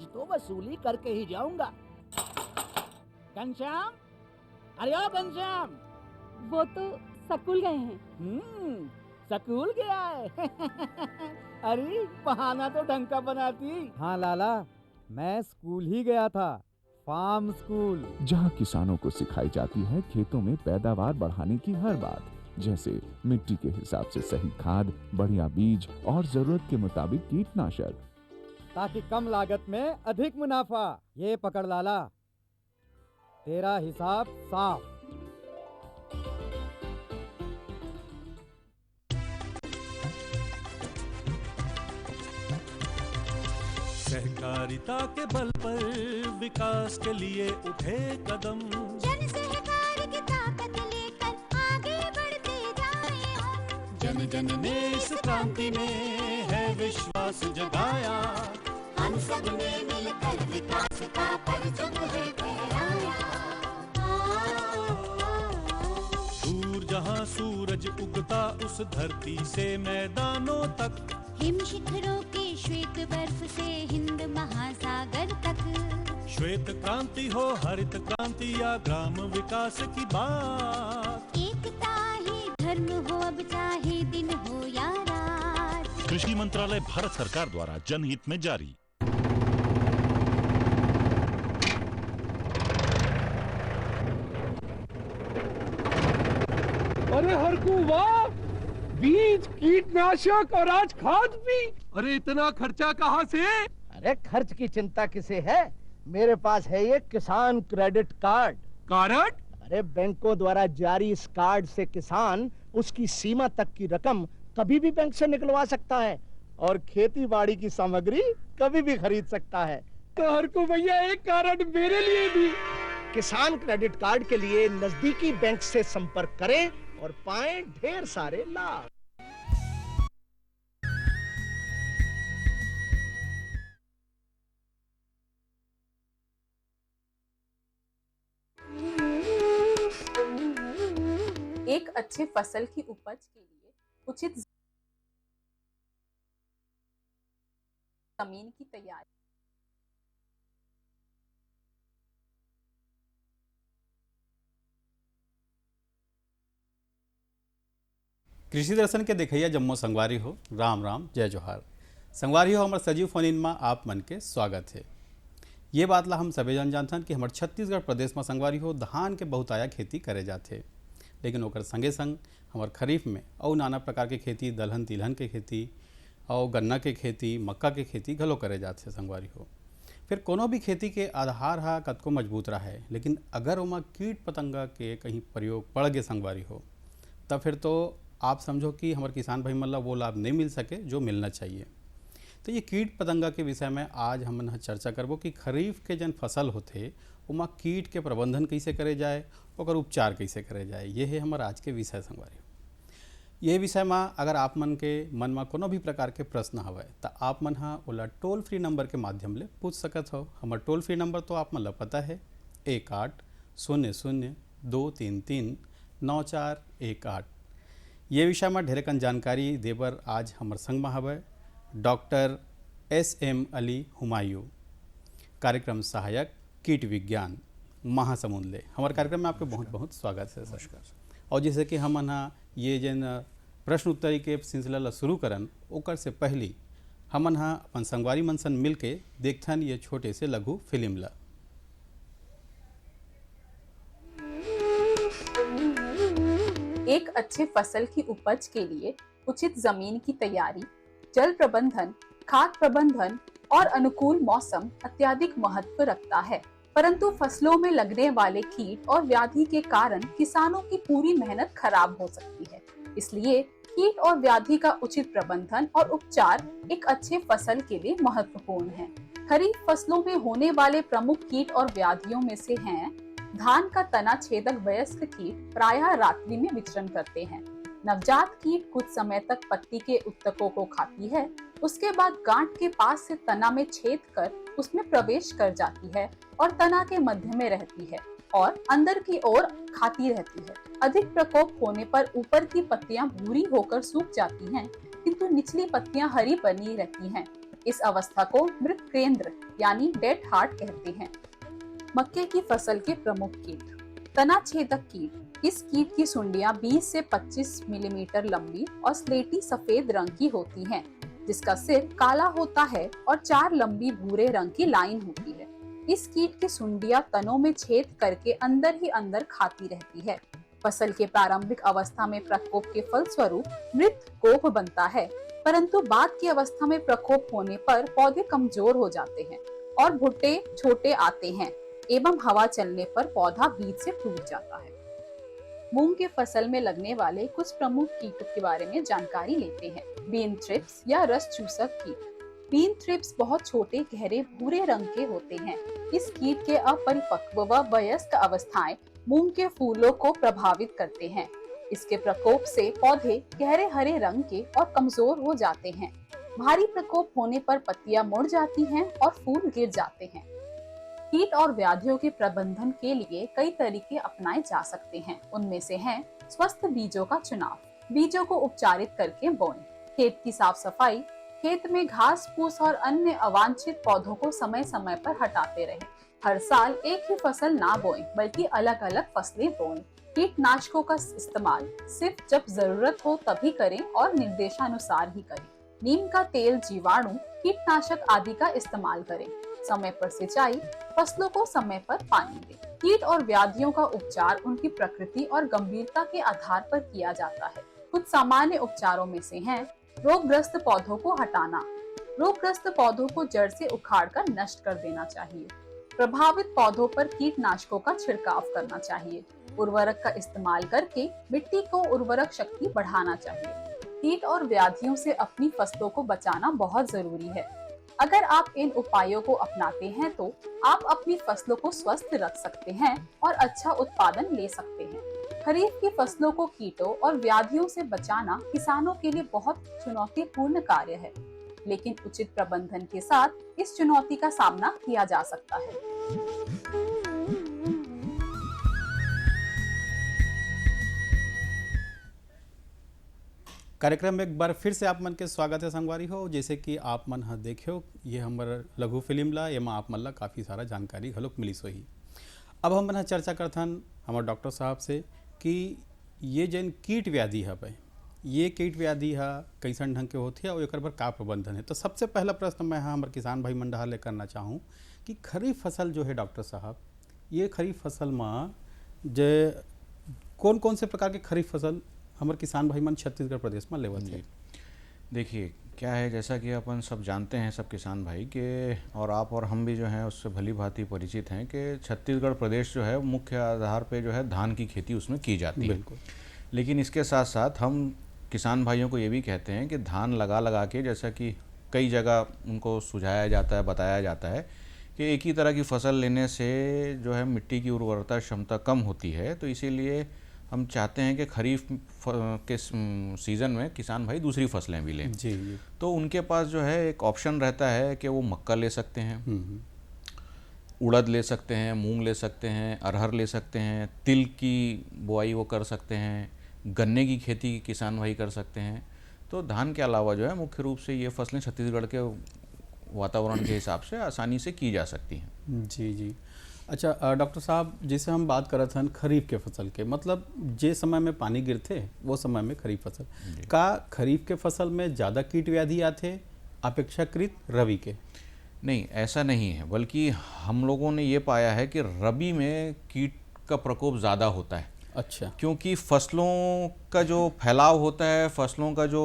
आज तो वसूली करके ही जाऊंगा। घनश्याम, अरे ओ घनश्याम। वो तो स्कूल गए हैं। स्कूल गया है। अरे बहाना तो ढंग का बनाती। हाँ लाला, मैं स्कूल ही गया था, फार्म स्कूल, जहाँ किसानों को सिखाई जाती है खेतों में पैदावार बढ़ाने की हर बात, जैसे मिट्टी के हिसाब से सही खाद, बढ़िया बीज और जरूरत के मुताबिक कीटनाशक, ताकि कम लागत में अधिक मुनाफा। ये पकड़ लाला, तेरा हिसाब साफ। सहकारिता के बल पर विकास के लिए उठे कदम, जन सहकार की ताकत लेकर आगे बढ़ते जाएं हम। जन जन ने इस क्रांति में है विश्वास जगाया, हम सब ने मिलकर विकास का परचम है फहराया। दूर जहाँ सूरज उगता उस धरती से मैदानों तक, हिम शिखरों के श्वेत बर्फ से हिंद महासागर तक। श्वेत क्रांति हो हरित क्रांति या ग्राम विकास की बात, एकता ही धर्म हो अब चाहे दिन हो या रात। कृषि मंत्रालय भारत सरकार द्वारा जनहित में जारी। अरे हरकू वाह, बीज, कीटनाशक और आज खाद भी। अरे इतना खर्चा कहाँ से? अरे खर्च की चिंता किसे है, मेरे पास है ये किसान क्रेडिट कार्ड। कार्ड? अरे बैंकों द्वारा जारी इस कार्ड से किसान उसकी सीमा तक की रकम कभी भी बैंक से निकलवा सकता है और खेती बाड़ी की सामग्री कभी भी खरीद सकता है। तो हरकू भैया एक कार्ड मेरे लिए भी। किसान क्रेडिट कार्ड के लिए नजदीकी बैंक से संपर्क करें और पाएं ढेर सारे लाभ। एक अच्छे फसल की उपज के लिए उचित जमीन की तैयारी, कृषि दर्शन के देखैया जम्मो संगवारी हो, राम राम जय जोहार। संगवारी हो, हमारे सजीव फोन इन में आप मन के स्वागत है। ये बात ला हम सभी जानथन कि हमारे छत्तीसगढ़ प्रदेश में संगवारी हो धान के बहुताया खेती करे जाते, लेकिन ओकर संगे संग हमारे खरीफ में और नाना प्रकार के खेती, दलहन तिलहन के खेती और गन्ना के खेती, मक्का के खेती घलो करे जाते संगवारी हो। फिर कोनो भी खेती के आधार हा कतको मजबूत रहा है, लेकिन अगर ओमा कीट पतंगा के कहीं प्रयोग पड़ गए संगवारी हो, तब फिर तो आप समझो कि हमारे किसान भाई मतलब वो लाभ नहीं मिल सके जो मिलना चाहिए। तो ये कीट पतंगा के विषय में आज हम चर्चा करबो कि खरीफ के जन फसल होते उमा कीट के प्रबंधन कैसे करे जाए, और उपचार कैसे करे जाए। ये है हमारा आज के विषय संगवारी। ये विषय में अगर आप मन के मन में कोनो भी प्रकार के प्रश्न हवे तो आप मन हा ओला टोल फ्री नंबर के माध्यम ले पूछ सकत हो। हमार टोल फ्री नंबर तो आप मन ला पता है 1800-233-9418। ये विषय में ढेरे कन जानकारी देबर आज हमार संग में हवे डॉक्टर SM अली हुमायूं, कार्यक्रम सहायक कीट विज्ञान महासमुंद ले। हमारे कार्यक्रम में आपके बहुत बहुत स्वागत है। नमस्कार। और जैसे कि हम ये जन प्रश्न उत्तरी के सिलसिला ला शुरू करन, ओकर से पहले हम अपन संगवारी मनसन मिल के देखथन ये छोटे से लघु फिल्म ला। एक अच्छे फसल की उपज के लिए उचित जमीन की तैयारी, जल प्रबंधन, खाद प्रबंधन और अनुकूल मौसम अत्यधिक महत्व रखता है। परंतु फसलों में लगने वाले कीट और व्याधि के कारण किसानों की पूरी मेहनत खराब हो सकती है। इसलिए कीट और व्याधि का उचित प्रबंधन और उपचार एक अच्छे फसल के लिए महत्वपूर्ण है। खरीफ फसलों में होने वाले प्रमुख कीट और व्याधियों में से हैं धान का तना छेदक वयस्क कीट प्रायः रात्रि में विचरण करते हैं। नवजात कीट कुछ समय तक पत्ती के उत्तकों को खाती है, उसके बाद गांठ के पास से तना में छेद कर उसमें प्रवेश कर जाती है और तना के मध्य में रहती है और अंदर की ओर खाती रहती है। अधिक प्रकोप होने पर ऊपर की पत्तियां भूरी होकर सूख जाती हैं, किंतु निचली पत्तियां हरी बनी रहती हैं। इस अवस्था को मृत केंद्र यानी डेड हार्ट कहते हैं। मक्के की फसल के प्रमुख कीट। तना छेदक कीट। इस कीट की सुंडियां 20 से 25 मिलीमीटर लंबी और स्लेटी सफेद रंग की होती हैं, जिसका सिर काला होता है और 4 लंबी भूरे रंग की लाइन होती है। इस कीट की सुंडियां तनों में छेद करके अंदर ही अंदर खाती रहती है। फसल के प्रारंभिक अवस्था में प्रकोप के फलस्वरूप मृत कोप बनता है, परंतु बाद की अवस्था में प्रकोप होने पर पौधे कमजोर हो जाते हैं और भुट्टे छोटे आते हैं एवं हवा चलने पर पौधा बीज से टूट जाता है। मूंग के फसल में लगने वाले कुछ प्रमुख कीटों के बारे में जानकारी लेते हैं। बीन थ्रिप्स या रस चूसक कीट। बीन थ्रिप्स बहुत छोटे गहरे भूरे रंग के होते हैं। इस कीट के अपरिपक्व व वयस्क अवस्थाएं मूंग के फूलों को प्रभावित करते हैं। इसके प्रकोप से पौधे गहरे हरे रंग के और कमजोर हो जाते हैं। भारी प्रकोप होने पर पत्तियां मुड़ जाती हैं और फूल गिर जाते हैं। कीट और व्याधियों के प्रबंधन के लिए कई तरीके अपनाए जा सकते हैं। उनमें से हैं स्वस्थ बीजों का चुनाव, बीजों को उपचारित करके बोएं, खेत की साफ सफाई, खेत में घास फूस और अन्य अवांछित पौधों को समय समय पर हटाते रहें। हर साल एक ही फसल ना बोएं, बल्कि अलग अलग फसलें बोएं। कीटनाशकों का इस्तेमाल सिर्फ जब जरूरत हो तभी करें और निर्देशानुसार ही करें। नीम का तेल, जीवाणु कीटनाशक आदि का इस्तेमाल करें। समय पर सिंचाई, फसलों को समय पर पानी दें। कीट और व्याधियों का उपचार उनकी प्रकृति और गंभीरता के आधार पर किया जाता है। कुछ सामान्य उपचारों में से हैं रोगग्रस्त पौधों को हटाना। रोगग्रस्त पौधों को जड़ से उखाड़कर नष्ट कर देना चाहिए। प्रभावित पौधों पर कीटनाशकों का छिड़काव करना चाहिए। उर्वरक का इस्तेमाल करके मिट्टी को उर्वरक शक्ति बढ़ाना चाहिए। कीट और व्याधियों से अपनी फसलों को बचाना बहुत जरूरी है। अगर आप इन उपायों को अपनाते हैं तो आप अपनी फसलों को स्वस्थ रख सकते हैं और अच्छा उत्पादन ले सकते हैं। खरीफ की फसलों को कीटों और व्याधियों से बचाना किसानों के लिए बहुत चुनौतीपूर्ण कार्य है, लेकिन उचित प्रबंधन के साथ इस चुनौती का सामना किया जा सकता है। कार्यक्रम में एक बार फिर से आप मन के स्वागत है संगवारी हो। जैसे कि आप मन हाँ देखियो ये हमारा लघु फिल्म ला एमा आप मन ला काफ़ी सारा जानकारी घलोक मिली सोही। अब हम मन चर्चा करथन हमारे डॉक्टर साहब से कि ये जन कीट व्याधि है भाई, ये कीट व्याधि है कैसन ढंग के होती है और एक का प्रबंधन है। तो सबसे पहला प्रश्न मैं हाँ हमारे किसान भाई मंडा ले करना चाहूँ कि खरीफ फसल जो है डॉक्टर साहब, ये खरीफ फसल में जे कौन कौन से प्रकार के खरीफ फसल हमारे किसान भाई मन छत्तीसगढ़ प्रदेश में लेवत है? देखिए क्या है, जैसा कि अपन सब जानते हैं सब किसान भाई के, और आप और हम भी जो हैं उससे भली भांति परिचित हैं कि छत्तीसगढ़ प्रदेश जो है मुख्य आधार पे जो है धान की खेती उसमें की जाती है। बिल्कुल। लेकिन इसके साथ साथ हम किसान भाइयों को ये भी कहते हैं कि धान लगा लगा के, जैसा कि कई जगह उनको सुझाया जाता है, बताया जाता है कि एक ही तरह की फसल लेने से जो है मिट्टी की उर्वरता क्षमता कम होती है, तो इसीलिए हम चाहते हैं कि खरीफ के सीज़न में किसान भाई दूसरी फसलें भी लें। जी जी। तो उनके पास जो है एक ऑप्शन रहता है कि वो मक्का ले सकते हैं, उड़द ले सकते हैं, मूंग ले सकते हैं, अरहर ले सकते हैं, तिल की बुआई वो कर सकते हैं, गन्ने की खेती किसान भाई कर सकते हैं। तो धान के अलावा जो है मुख्य रूप से ये फसलें छत्तीसगढ़ के वातावरण के हिसाब से आसानी से की जा सकती हैं। जी जी। अच्छा डॉक्टर साहब, जैसे हम बात करत हन खरीफ के फसल के, मतलब जे समय में पानी गिरथे वो समय में खरीफ फसल, का खरीफ के फसल में ज़्यादा कीट व्याधि आते अपेक्षाकृत रबी के? नहीं, ऐसा नहीं है, बल्कि हम लोगों ने ये पाया है कि रबी में कीट का प्रकोप ज़्यादा होता है। अच्छा। क्योंकि फसलों का जो फैलाव होता है, फसलों का जो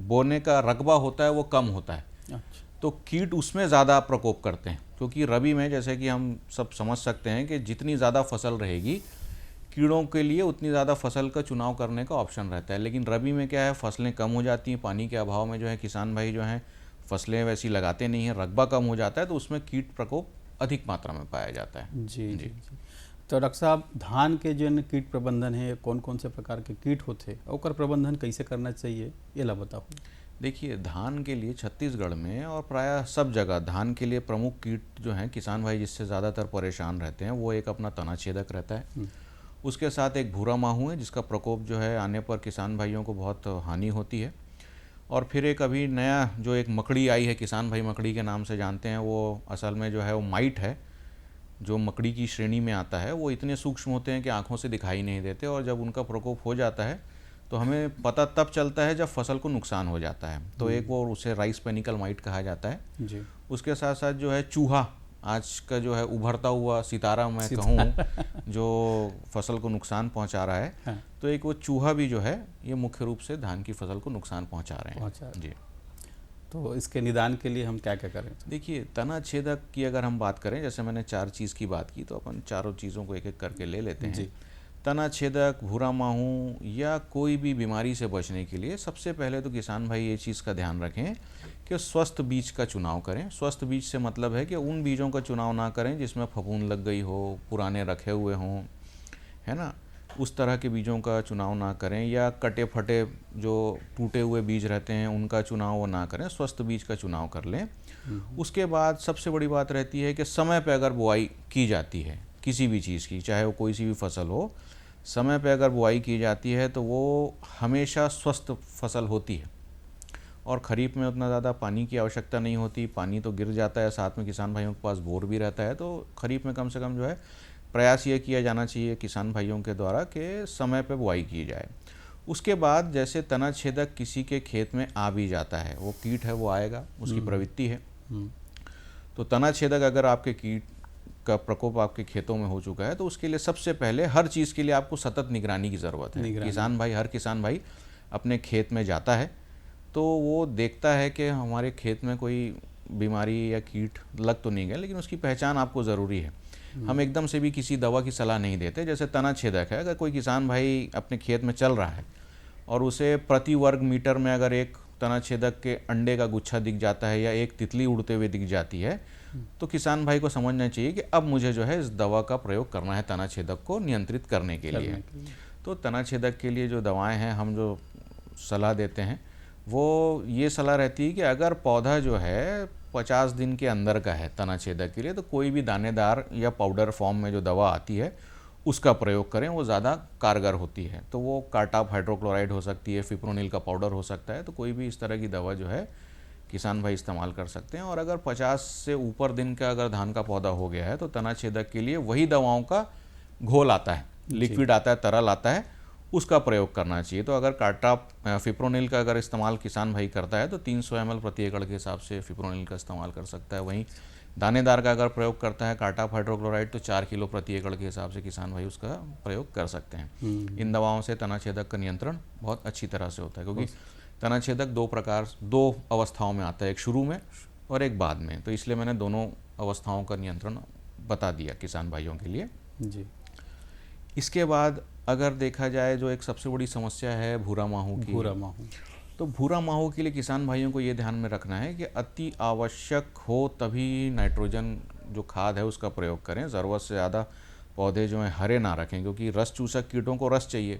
बोने का रकबा होता है वो कम होता है। अच्छा। तो कीट उसमें ज़्यादा प्रकोप करते हैं, क्योंकि रबी में जैसे कि हम सब समझ सकते हैं कि जितनी ज़्यादा फसल रहेगी कीड़ों के लिए उतनी ज़्यादा फसल का चुनाव करने का ऑप्शन रहता है। लेकिन रबी में क्या है, फसलें कम हो जाती हैं, पानी के अभाव में जो है किसान भाई जो हैं फसलें वैसी लगाते नहीं हैं, रकबा कम हो जाता है, तो उसमें कीट प्रकोप अधिक मात्रा में पाया जाता है। जी जी। तो डॉक्टर साहब, धान के जो कीट प्रबंधन है, कौन कौन से प्रकार के कीट होते और प्रबंधन कैसे करना चाहिए ये ला बताओ। देखिए, धान के लिए छत्तीसगढ़ में और प्रायः सब जगह धान के लिए प्रमुख कीट जो हैं किसान भाई जिससे ज़्यादातर परेशान रहते हैं वो एक अपना तना छेदक रहता है, उसके साथ एक भूरा माहू है जिसका प्रकोप जो है आने पर किसान भाइयों को बहुत हानि होती है, और फिर एक अभी नया जो एक मकड़ी आई है, किसान भाई मकड़ी के नाम से जानते हैं, वो असल में जो है वो माइट है, जो मकड़ी की श्रेणी में आता है। वो इतने सूक्ष्म होते हैं कि आंखों से दिखाई नहीं देते, और जब उनका प्रकोप हो जाता है तो हमें पता तब चलता है जब फसल को नुकसान हो जाता है। तो एक वो उसे राइस पेनिकल माइट कहा जाता है जी। उसके साथ साथ जो है चूहा, आज का जो है उभरता हुआ सितारा मैं कहूँ, जो फसल को नुकसान पहुंचा रहा है। हाँ। तो एक वो चूहा भी जो है ये मुख्य रूप से धान की फसल को नुकसान पहुंचा रहे हैं जी। तो इसके निदान के लिए हम क्या क्या करें? देखिए, तना छेदक की अगर हम बात करें, जैसे मैंने 4 चीज़ की बात की, तो अपन चारों चीज़ों को एक एक करके ले लेते हैं जी। तना छेदक, भूरा माहू या कोई भी बीमारी से बचने के लिए सबसे पहले तो किसान भाई ये चीज़ का ध्यान रखें कि स्वस्थ बीज का चुनाव करें। स्वस्थ बीज से मतलब है कि उन बीजों का चुनाव ना करें जिसमें फफूंद लग गई हो, पुराने रखे हुए हों, है ना, उस तरह के बीजों का चुनाव ना करें, या कटे फटे जो टूटे हुए बीज रहते हैं उनका चुनाव वो ना करें, स्वस्थ बीज का चुनाव कर लें। उसके बाद सबसे बड़ी बात रहती है कि समय पे अगर बुआई की जाती है किसी भी चीज़ की, चाहे वो कोई सी भी फसल हो, समय पे अगर बुआई की जाती है तो वो हमेशा स्वस्थ फसल होती है। और ख़रीफ में उतना ज़्यादा पानी की आवश्यकता नहीं होती, पानी तो गिर जाता है, साथ में किसान भाइयों के पास बोर भी रहता है। तो ख़रीफ में कम से कम जो है प्रयास ये किया जाना चाहिए किसान भाइयों के द्वारा कि समय पे बुआई की जाए। उसके बाद जैसे तना छेदक किसी के खेत में आ भी जाता है, वो कीट है वो आएगा, उसकी प्रवृत्ति है। तो तना छेदक अगर आपके कीट का प्रकोप आपके खेतों में हो चुका है तो उसके लिए सबसे पहले हर चीज़ के लिए आपको सतत निगरानी की ज़रूरत है। किसान भाई, हर किसान भाई अपने खेत में जाता है तो वो देखता है कि हमारे खेत में कोई बीमारी या कीट लग तो नहीं गया, लेकिन उसकी पहचान आपको ज़रूरी है। हम एकदम से भी किसी दवा की सलाह नहीं देते। जैसे तना छेदक है, अगर कोई किसान भाई अपने खेत में चल रहा है और उसे प्रति वर्ग मीटर में अगर एक तना छेदक के अंडे का गुच्छा दिख जाता है या एक तितली उड़ते हुए दिख जाती है, तो किसान भाई को समझना चाहिए कि अब मुझे जो है इस दवा का प्रयोग करना है तना छेदक को नियंत्रित करने के लिए। तो तना छेदक के लिए जो दवाएं हैं, हम जो सलाह देते हैं वो ये सलाह रहती है कि अगर पौधा जो है 50 दिन के अंदर का है तना छेदक के लिए, तो कोई भी दानेदार या पाउडर फॉर्म में जो दवा आती है उसका प्रयोग करें, वो ज़्यादा कारगर होती है। तो वो कार्टाप हाइड्रोक्लोराइड हो सकती है, फिप्रोनिल का पाउडर हो सकता है, तो कोई भी इस तरह की दवा जो है किसान भाई इस्तेमाल कर सकते हैं। और अगर 50 से ऊपर दिन का अगर धान का पौधा हो गया है तो तना छेदक के लिए वही दवाओं का घोल आता है, लिक्विड आता है, तरल आता है, उसका प्रयोग करना चाहिए। तो अगर कार्टाप फिप्रोनिल का अगर इस्तेमाल किसान भाई करता है तो 300 ml प्रति एकड़ के हिसाब से फिप्रोनिल का इस्तेमाल कर सकता है। वहीं दानेदार का अगर प्रयोग करता है कार्टाप हाइड्रोक्लोराइड तो 4 किलो प्रति एकड़ के हिसाब से किसान भाई उसका प्रयोग कर सकते हैं। इन दवाओं से तना छेदक का नियंत्रण बहुत अच्छी तरह से होता है, क्योंकि तना छेदक दो अवस्थाओं में आता है, एक शुरू में और एक बाद में। तो इसलिए मैंने दोनों अवस्थाओं का नियंत्रण बता दिया किसान भाइयों के लिए जी। इसके बाद अगर देखा जाए जो एक सबसे बड़ी समस्या है भूरा माहू की, तो भूरा माहू के लिए किसान भाइयों को ये ध्यान में रखना है कि अति आवश्यक हो तभी नाइट्रोजन जो खाद है उसका प्रयोग करें। ज़रूरत से ज़्यादा पौधे जो हैं हरे ना रखें, क्योंकि रस चूसक कीटों को रस चाहिए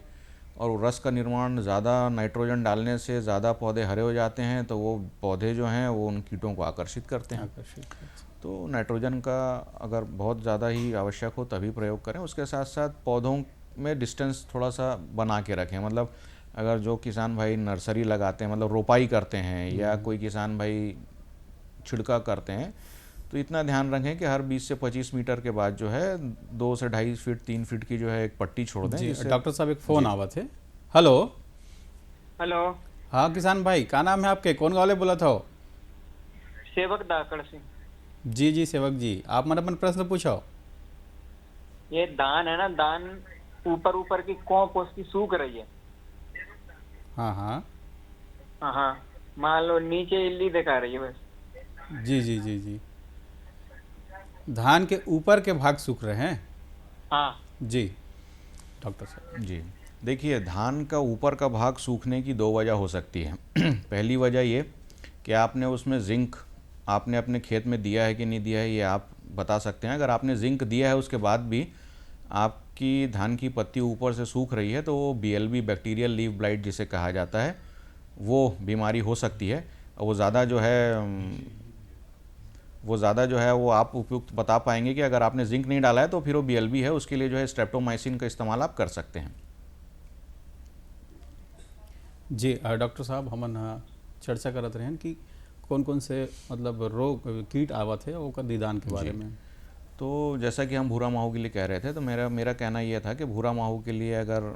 और रस का निर्माण ज़्यादा नाइट्रोजन डालने से ज़्यादा पौधे हरे हो जाते हैं, तो वो पौधे जो हैं वो उन कीटों को आकर्षित करते हैं। तो नाइट्रोजन का अगर बहुत ज़्यादा ही आवश्यक हो तभी प्रयोग करें। उसके साथ साथ पौधों में डिस्टेंस थोड़ा सा बना के रखें। मतलब अगर जो किसान भाई नर्सरी लगाते हैं, मतलब रोपाई करते हैं, या कोई किसान भाई छिड़का करते हैं, तो इतना ध्यान रखें कि हर 20 से 25 मीटर के बाद जो है 2 से 2.5 फीट 3 फीट की जो है एक पट्टी छोड़ दें। डॉक्टर साहब एक फ़ोन आवा थे। हेलो हेलो, हाँ किसान भाई, क्या नाम है आपके, कौन गाँव बोला था? सेवक दाकड़ से। जी जी सेवक जी, आप मन अपन प्रश्न पूछो। ये दान है ना, दान ऊपर ऊपर की कोप उसकी सूख रही है। हाँ हाँ हाँ, मान लो नीचे इल्ली दिखा रही है बस। जी जी जी जी, धान के ऊपर के भाग सूख रहे हैं। हाँ जी डॉक्टर साहब जी, देखिए धान का ऊपर का भाग सूखने की 2 वजह हो सकती है। पहली वजह ये कि आपने उसमें जिंक आपने अपने खेत में दिया है कि नहीं दिया है, ये आप बता सकते हैं। अगर आपने जिंक दिया है उसके बाद भी आपकी धान की पत्ती ऊपर से सूख रही है तो वो BLB बैक्टीरियल लीफ ब्लाइट जिसे कहा जाता है वो बीमारी हो सकती है। और वो ज़्यादा जो है वो आप उपयुक्त बता पाएंगे कि अगर आपने जिंक नहीं डाला है तो फिर वो BLB है, उसके लिए जो है स्ट्रेप्टोमाइसिन का इस्तेमाल आप कर सकते हैं। जी डॉक्टर साहब, हमन चर्चा करत रहे कि कौन कौन से मतलब रोग कीट आवत है ओकर निदान के बारे में। तो जैसा कि हम भूरा माहू के लिए कह रहे थे, तो मेरा कहना यह था कि भूरा माहू के लिए अगर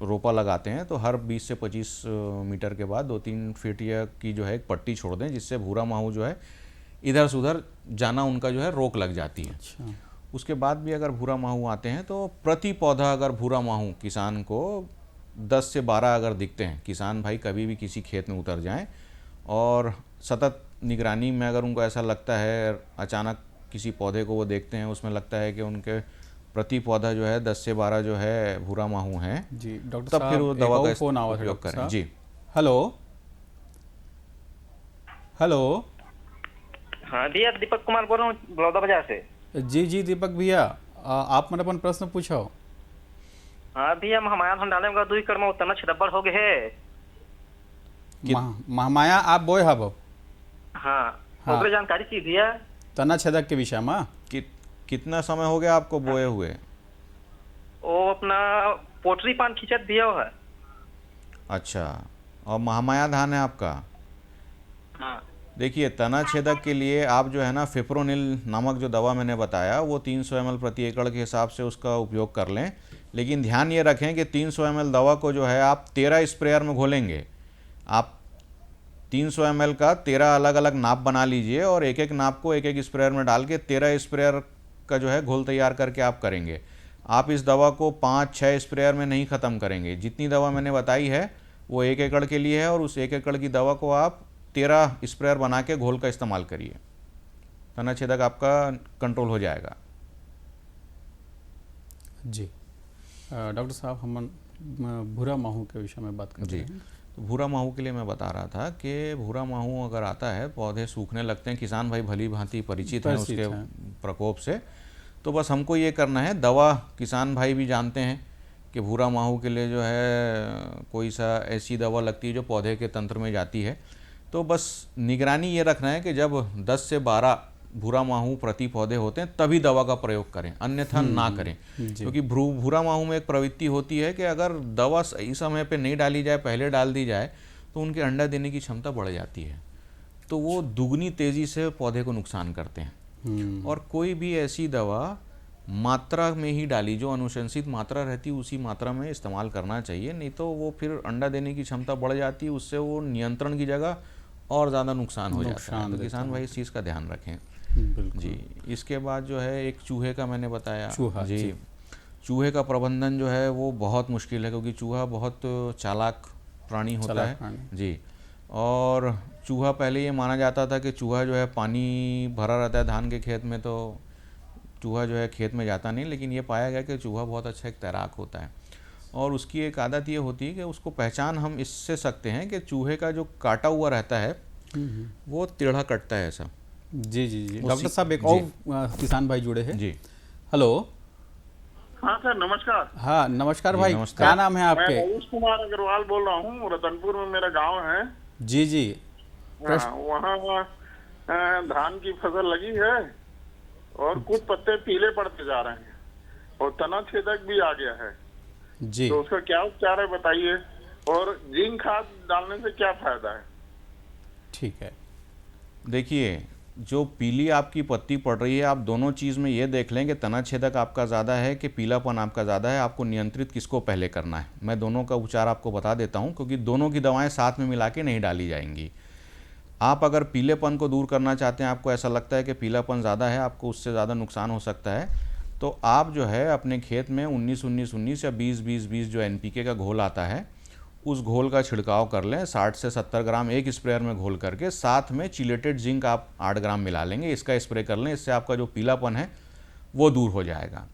रोपा लगाते हैं तो हर 20 से 25 मीटर के बाद 2-3 फीट की जो है एक पट्टी छोड़ दें, जिससे भूरा माहू जो है इधर से उधर जाना उनका जो है रोक लग जाती है। अच्छा। उसके बाद भी अगर भूरा माहू आते हैं तो प्रति पौधा अगर भूरा माहू किसान को 10 से 12 अगर दिखते हैं, किसान भाई कभी भी किसी खेत में उतर जाएं और सतत निगरानी में अगर उनको ऐसा लगता है, अचानक किसी पौधे को वो देखते हैं उसमें लगता है कि उनके प्रति पौधा जो है 10 से 12 जो है भूरा माहू हैं जी, डॉक्टर तब साहब फिर वो दवा का फोन आवा है उपयोग डॉक्टर करें। साहब। जी हेलो हेलो। हाँ भैया, दीपक कुमार बोल रहा हूँ बलौदा बाजार से। जी जी दीपक भैया, आप मन अपन प्रश्न पूछो। हाँ भैया, हमारा धान डाले में 2 एकड़ में उतना छदब्बर हो गए है। महामाया आप बोए हब? हाँ, हाँ। ओकरे जानकारी चाहिए भैया। तना छेदक के विषय में कितना समय हो गया आपको बोए हुए? वो अपना पोटरी पान खींचत दिया है। अच्छा, और महामाया धान है आपका? हाँ। देखिए, तना छेदक के लिए आप जो है ना फिप्रोनिल नामक जो दवा मैंने बताया वो 300 ml प्रति एकड़ के हिसाब से उसका उपयोग कर लें। लेकिन ध्यान ये रखें कि 300 ml दवा को जो है आप 13 स्प्रेयर में घोलेंगे। आप 300 ml का 13 अलग अलग नाप बना लीजिए और एक एक नाप को एक एक स्प्रेयर में डाल के 13 स्प्रेयर का जो है घोल तैयार करके आप करेंगे। आप इस दवा को 5-6 स्प्रेयर में नहीं ख़त्म करेंगे। जितनी दवा मैंने बताई है वो 1 एकड़ के लिए है और उस 1 एकड़ की दवा को आप 13 स्प्रेयर बना के घोल का इस्तेमाल करिए। तना छेदक आपका कंट्रोल हो जाएगा। जी डॉक्टर साहब, हम भूरा माहू के विषय में बात कर रहे हैं। तो भूरा माहू के लिए मैं बता रहा था कि भूरा माहू अगर आता है, पौधे सूखने लगते हैं, किसान भाई भली भांति परिचित हैं उसके प्रकोप से, तो बस हमको ये करना है, दवा किसान भाई भी जानते हैं कि भूरा माहू के लिए जो है कोई सा ऐसी दवा लगती है जो पौधे के तंत्र में जाती है। तो बस निगरानी ये रखना है कि जब 10 से 12 भूरा माहू प्रति पौधे होते हैं तभी दवा का प्रयोग करें, अन्यथा ना करें। क्योंकि भूरा माहू में एक प्रवृत्ति होती है कि अगर दवा सही समय पे नहीं डाली जाए, पहले डाल दी जाए, तो उनके अंडा देने की क्षमता बढ़ जाती है, तो वो दुगनी तेज़ी से पौधे को नुकसान करते हैं। और कोई भी ऐसी दवा मात्रा में ही डाली, जो अनुशंसित मात्रा रहती है उसी मात्रा में इस्तेमाल करना चाहिए, नहीं तो वो फिर अंडा देने की क्षमता बढ़ जाती है, उससे वो नियंत्रण की जगह और ज़्यादा नुकसान हो जाता है। तो किसान भाई इस चीज़ का ध्यान रखें। जी, इसके बाद जो है एक चूहे का मैंने बताया। चूहा जी, चूहे का प्रबंधन जो है वो बहुत मुश्किल है, क्योंकि चूहा बहुत चालाक प्राणी होता है। जी, और चूहा पहले ये माना जाता था कि चूहा जो है पानी भरा रहता है धान के खेत में तो चूहा जो है खेत में जाता नहीं, लेकिन ये पाया गया कि चूहा बहुत अच्छा एक तैराक होता है। और उसकी एक आदत ये होती है कि उसको पहचान हम इससे सकते हैं कि चूहे का जो काटा हुआ रहता है वो टेढ़ा कटता है ऐसा। जी जी जी डॉक्टर साहब, एक और किसान भाई जुड़े हैं। जी, हेलो। हाँ सर, नमस्कार। हाँ नमस्कार भाई, क्या नाम है आपके? मैं आयुष कुमार अग्रवाल बोल रहा हूँ, रतनपुर में मेरा गांव है। जी जी। वहाँ धान की फसल लगी है और कुछ पत्ते पीले पड़ते जा रहे हैं और तना छेदक भी आ गया है जी, तो उसका क्या उपचार है बताइए, और जिंक खाद डालने से क्या फायदा है? ठीक है, देखिए जो पीली आपकी पत्ती पड़ रही है, आप दोनों चीज़ में ये देख लें कि तना छेदक आपका ज़्यादा है कि पीलापन आपका ज़्यादा है, आपको नियंत्रित किसको पहले करना है। मैं दोनों का उपचार आपको बता देता हूँ, क्योंकि दोनों की दवाएं साथ में मिला के नहीं डाली जाएंगी। आप अगर पीलेपन को दूर करना चाहते हैं, आपको ऐसा लगता है कि पीलापन ज़्यादा है, आपको उससे ज़्यादा नुकसान हो सकता है, तो आप जो है अपने खेत में 19-19-19 या 20-20-20 जो NPK का घोल आता है उस घोल का छिड़काव कर लें। 60 से 70 ग्राम एक स्प्रेयर में घोल करके साथ में चिलेटेड जिंक आप 8 ग्राम मिला लेंगे, इसका स्प्रे कर लें। इससे आपका जो पीलापन है वो दूर हो जाएगा।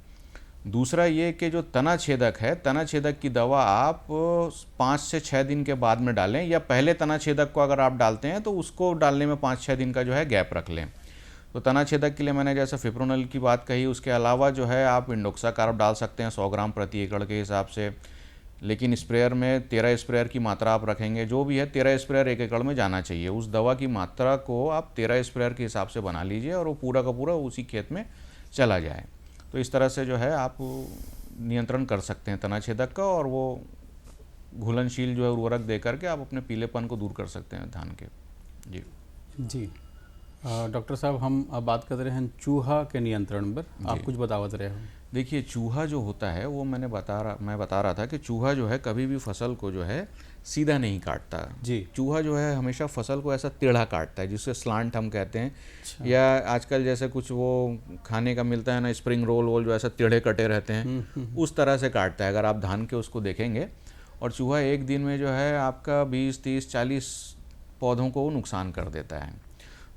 दूसरा ये कि जो तना छेदक है, तना छेदक की दवा आप 5 से 6 दिन के बाद में डालें, या पहले तना छेदक को अगर आप डालते हैं तो उसको डालने में 5-6 दिन का जो है गैप रख लें। तो तना छेदक के लिए मैंने जैसे फिप्रोनिल की बात कही, उसके अलावा जो है आप इंडोक्साकार्ब डाल सकते हैं 100 ग्राम प्रति एकड़ के हिसाब से, लेकिन स्प्रेयर में 13 स्प्रेयर की मात्रा आप रखेंगे। जो भी है 13 स्प्रेयर 1 एकड़ में जाना चाहिए। उस दवा की मात्रा को आप 13 स्प्रेयर के हिसाब से बना लीजिए और वो पूरा का पूरा उसी खेत में चला जाए। तो इस तरह से जो है आप नियंत्रण कर सकते हैं तना छेदक का, और वो घुलनशील जो है उर्वरक दे करके आप अपने पीलेपन को दूर कर सकते हैं धान के। जी जी डॉक्टर साहब, हम अब बात कर रहे हैं चूहा के नियंत्रण पर। आप कुछ बतावत रहे हो। देखिए, चूहा जो होता है वो मैं बता रहा था कि चूहा जो है कभी भी फसल को जो है सीधा नहीं काटता जी। चूहा जो है हमेशा फसल को ऐसा टेढ़ा काटता है, जिससे स्लांट हम कहते हैं। या आजकल जैसे कुछ वो खाने का मिलता है ना, स्प्रिंग रोल जो ऐसा टेढ़े कटे रहते हैं, उस तरह से काटता है। अगर आप धान के उसको देखेंगे, और चूहा एक दिन में जो है आपका 20, 30, 40 पौधों को नुकसान कर देता है।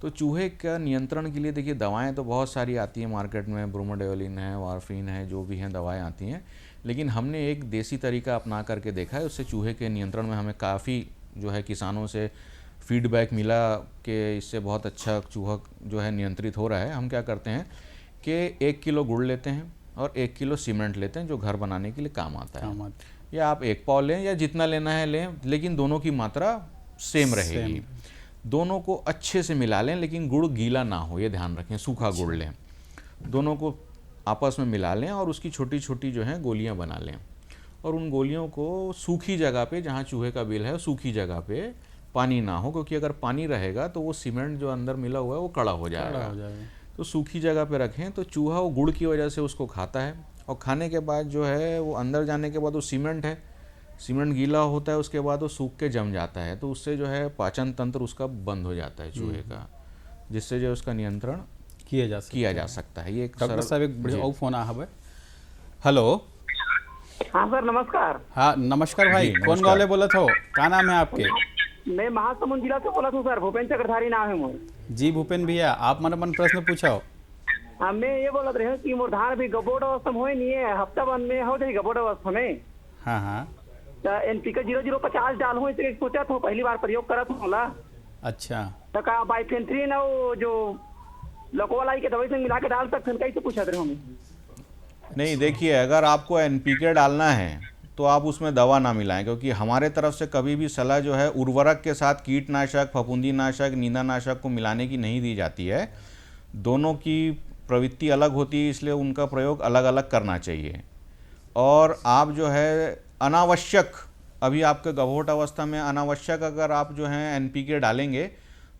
तो चूहे का नियंत्रण के लिए देखिए दवाएं तो बहुत सारी आती हैं मार्केट में, ब्रोमोडायोलिन है, वारफीन है, जो भी हैं दवाएं आती हैं। लेकिन हमने एक देसी तरीका अपना करके देखा है, उससे चूहे के नियंत्रण में हमें काफ़ी जो है किसानों से फीडबैक मिला कि इससे बहुत अच्छा चूहा जो है नियंत्रित हो रहा है। हम क्या करते हैं कि 1 किलो गुड़ लेते हैं और 1 किलो सीमेंट लेते हैं, जो घर बनाने के लिए काम आता है। या आप 1 पाव लें या जितना लेना है लें, लेकिन दोनों की मात्रा सेम रहेगी। दोनों को अच्छे से मिला लें, लेकिन गुड़ गीला ना हो, ये ध्यान रखें, सूखा गुड़ लें। दोनों को आपस में मिला लें और उसकी छोटी छोटी जो है गोलियां बना लें, और उन गोलियों को सूखी जगह पे, जहाँ चूहे का बिल है सूखी जगह पे, पानी ना हो, क्योंकि अगर पानी रहेगा तो वो सीमेंट जो अंदर मिला हुआ है वो कड़ा हो जाएगा। तो सूखी जगह पे रखें तो चूहा वो गुड़ की वजह से उसको खाता है, और खाने के बाद जो है वो अंदर जाने के बाद वो सीमेंट है, सीमेंट गीला होता है, उसके बाद वो सूख के जम जाता है। तो उससे जो है पाचन तंत्र उसका बंद हो जाता है चूहे का, जिससे जो उसका नियंत्रण किया जा सकता है। ये डॉक्टर साहब एक बड़े और फोन आ है। हेलो। हाँ सर, नमस्कार। हाँ नमस्कार भाई, कौन गाँव बोला था? क्या नाम है आपके? मैं महासमुंद जिला से बोला था सर, भूपेन चक्रधारी नाम है मोर। जी भूपेन भैया, आप मन प्रश्न पूछो। हाँ, मैं ये बोलत रहे कि मोर धान भी गबोड़ अवस्था में हो नहीं है, हफ्ता बंद में हो जाए गबोड़ अवस्था में। हाँ हाँ। एनपीके 0050 डाल हो, इसे सोचा था पहली बार प्रयोग करा था। अच्छा। तो का बाइफेंथ्रीन वो जो लकोवालाई के दवाई से मिला के डाल सकते हैं, कैसे पूछा रहे हमें? नहीं, देखिए अगर आपको एनपीके डालना है तो आप उसमें दवा ना मिलाएं, क्योंकि हमारे तरफ से कभी भी सलाह जो है उर्वरक के साथ कीटनाशक, फफूंदीनाशक, नींदानाशक को मिलाने की नहीं दी जाती है। दोनों की प्रवृत्ति अलग होती है, इसलिए उनका प्रयोग अलग अलग करना चाहिए। और आप जो है अनावश्यक, अभी आपके गभोट अवस्था में अनावश्यक अगर आप जो है एनपीके डालेंगे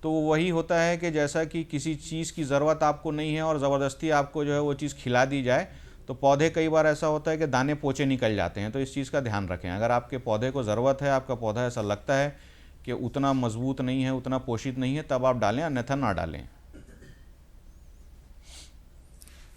तो वही होता है कि जैसा कि किसी चीज़ की ज़रूरत आपको नहीं है और ज़बरदस्ती आपको जो है वो चीज़ खिला दी जाए, तो पौधे कई बार ऐसा होता है कि दाने पोचे निकल जाते हैं। तो इस चीज़ का ध्यान रखें। अगर आपके पौधे को ज़रूरत है, आपका पौधा ऐसा लगता है कि उतना मजबूत नहीं है, उतना पोषित नहीं है, तब आप डालें, अन्यथा ना डालें।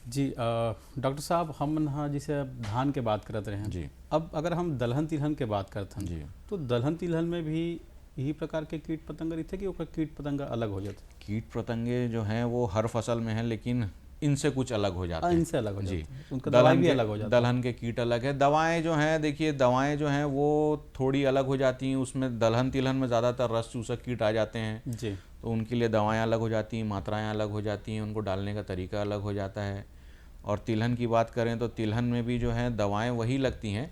जी डॉक्टर साहब, हम हाँ जैसे धान के बात करते रहे हैं जी। अब अगर हम दलहन तिलहन के बात करते हैं जी, तो दलहन तिलहन में भी यही प्रकार के कीट पतंग रहते कि वो कीट पतंग अलग हो जाते? कीट पतंगे जो हैं वो हर फसल में हैं, लेकिन इनसे कुछ अलग हो जाते हैं। इनसे अलग हो जी, जाते हैं। उनका दवाई भी अलग हो जाता है। दलहन के कीट अलग है। दवाएं जो हैं, देखिए दवाएं जो हैं वो थोड़ी अलग हो जाती हैं। उसमें दलहन तिलहन में ज़्यादातर रस चूसक कीट आ जाते हैं जी, तो उनके लिए दवाएं अलग हो जाती हैं, मात्राएं अलग हो जाती हैं, उनको डालने का तरीका अलग हो जाता है। और तिलहन की बात करें तो तिलहन में भी जो है दवाएं वही लगती हैं,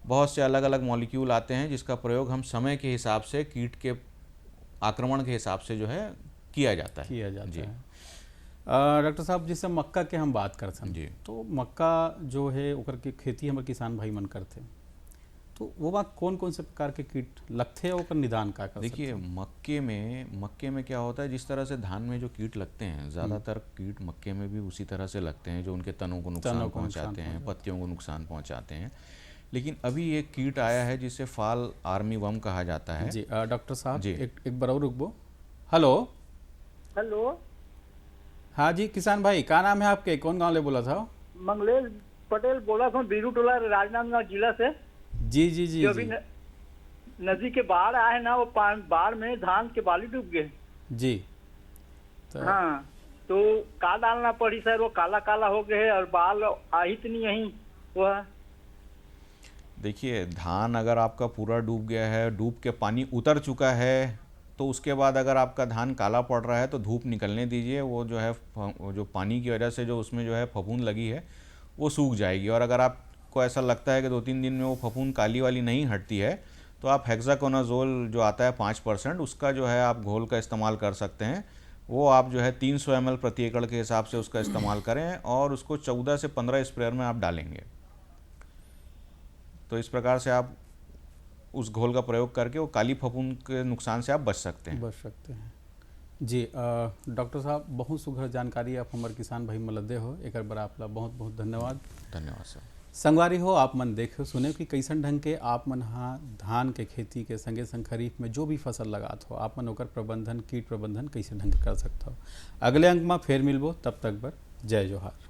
बहुत से अलग अलग मॉलिक्यूल आते हैं जिसका प्रयोग हम समय के हिसाब से, कीट के आक्रमण के हिसाब से जो है किया जाता है। जी। डॉक्टर साहब, जैसे मक्का के हम बात करते हैं जी, तो मक्का जो है ओकर की खेती हमारे किसान भाई मन करते हैं, तो वो वहाँ कौन कौन से प्रकार के कीट लगते हैं, ओकर निदान का? देखिए मक्के में क्या होता है, जिस तरह से धान में जो कीट लगते हैं, ज़्यादातर कीट मक्के में भी उसी तरह से लगते हैं, जो उनके तनों को नुकसान पहुँचाते हैं, पत्तियों को नुकसान पहुँचाते हैं। लेकिन अभी एक कीट आया है जिसे फाल आर्मी वर्म कहा जाता है। जी डॉक्टर साहब जी, एक बार और रुकबो। हेलो। हाँ जी किसान भाई, क्या नाम है आपके, कौन गाँव ले बोला था? मंगलेश पटेल बोला था, बीरू टोला, राजनांदगांव जिला से। जी जी जी, जो अभी नदी के बाढ़ आए ना, वो बाढ़ में धान के बाली डूब गए जी। हाँ, तो का डालना पड़ी सर? वो काला काला हो गए और बाल आहित नहीं यही हुआ। देखिए धान अगर आपका पूरा डूब गया है, डूब के पानी उतर चुका है, तो उसके बाद अगर आपका धान काला पड़ रहा है तो धूप निकलने दीजिए। वो जो है जो पानी की वजह से जो उसमें जो है फफूंद लगी है वो सूख जाएगी। और अगर आपको ऐसा लगता है कि 2-3 दिन में वो फफूंद काली वाली नहीं हटती है, तो आप हेक्साकोनाजोल जो आता है 5%, उसका जो है आप घोल का इस्तेमाल कर सकते हैं। वो आप जो है 300 ml प्रति एकड़ के हिसाब से उसका इस्तेमाल करें और उसको 14 से 15 स्प्रेयर में आप डालेंगे। तो इस प्रकार से आप उस घोल का प्रयोग करके वो काली फफूंद के नुकसान से आप बच सकते हैं। बच सकते हैं जी। डॉक्टर साहब बहुत सुघर जानकारी आप हमारे किसान भाई मलदे हो, एक बार आपका बहुत बहुत धन्यवाद। धन्यवाद सर। संगवारी हो आप मन देखो सुने कि कैसन ढंग के आप मन हाँ धान के खेती के संगे संग खरीफ में जो भी फसल लगात हो आप मन ओकर प्रबंधन कीट प्रबंधन कैसे ढंग कर सकते हो। अगले अंक में फिर मिलबो, तब तक बर जय जोहार।